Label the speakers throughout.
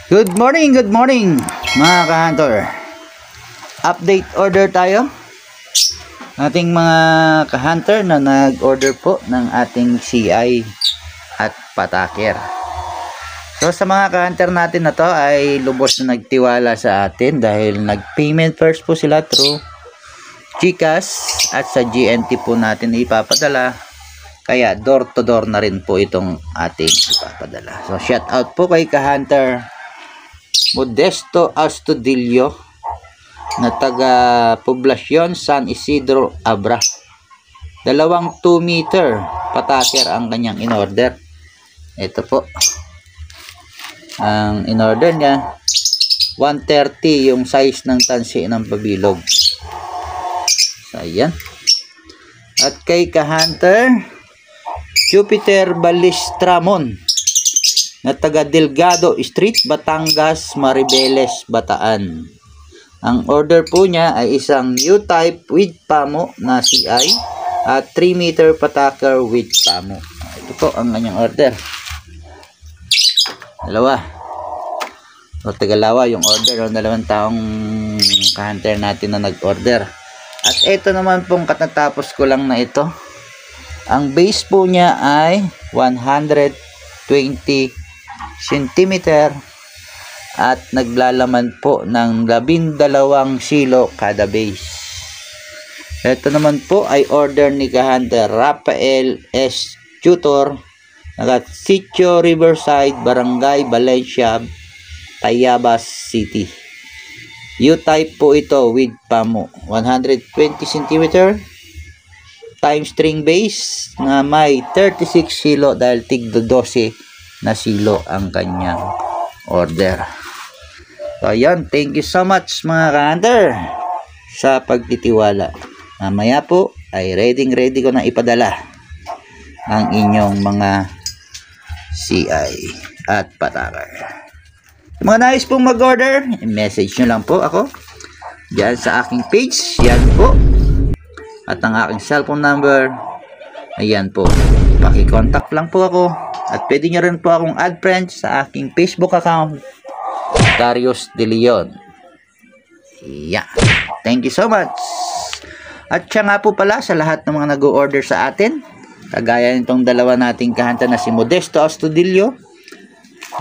Speaker 1: Good morning mga ka-hunter. Update order tayo. Ating mga ka-hunter na nag-order po ng ating CI at pataker. So sa mga ka-hunter natin na to ay lubos na nagtiwala sa atin dahil nag-payment first po sila through GCash at sa GNT po natin ipapadala. Kaya door to door na rin po itong ating ipapadala. So shout out po kay ka-hunter Modesto Astudillo na taga Poblacion San Isidro Abra. Dalawang 2 meter pataker ang kanyang in-order. Ito po ang in-order niya, 130 yung size ng tansi ng pabilog. So ayan. At kay ka-hunter Jupiter Balistramon na taga Delgado Street, Batangas, Maribeles, Bataan. Ang order po niya ay isang U-type with pamo na CI at 3 meter pataker with pamo. Ito po ang kanyang order. Dalawa. O Tagalawa yung order ng dalawang taong ka-hunter natin na nag-order. At ito naman pong katatapos ko lang na ito. Ang base po niya ay 120 cm at naglalaman po ng 12 kilo kada base. Ito naman po ay order ni ka-hunter Rafael S. Tutor, naga Sitio Riverside, Barangay Valencia, Tayabas City. U-type po ito with pamo, 120 cm time string base na may 36 kilo dahil tigdo 12 na silo ang kanyang order. So ayan, thank you so much mga ka-hunter sa pagtitiwala. Mamaya po ay ready ko na ipadala ang inyong mga CI at pataker. Mga nais pong mag-order, message nyo lang po ako diyan sa aking page. Yan po. At ang aking cellphone number, ayan po. Paki-contact lang po ako. At pwede nyo rin po akong add friends sa aking Facebook account, Darius De Leon. Yeah. Thank you so much. At siya nga po pala sa lahat ng mga nag-order sa atin. Kagaya nitong dalawa nating ka-hunter na si Modesto Astudillo.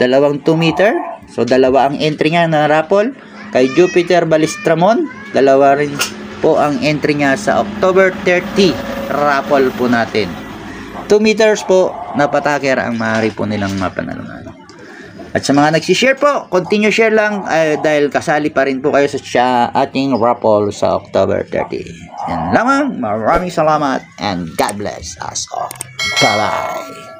Speaker 1: Dalawang 2 meter. So dalawa ang entry niya na raffle. Kay Jupiter Balistramon, dalawa rin po ang entry niya sa October 30 raffle po natin. 2 meters po na pataker ang maaari po nilang mapanalunan. At sa mga nagsishare po, continue share lang dahil kasali pa rin po kayo sa ating raffle sa October 30. Yan lamang, maraming salamat and God bless us all. Bye bye.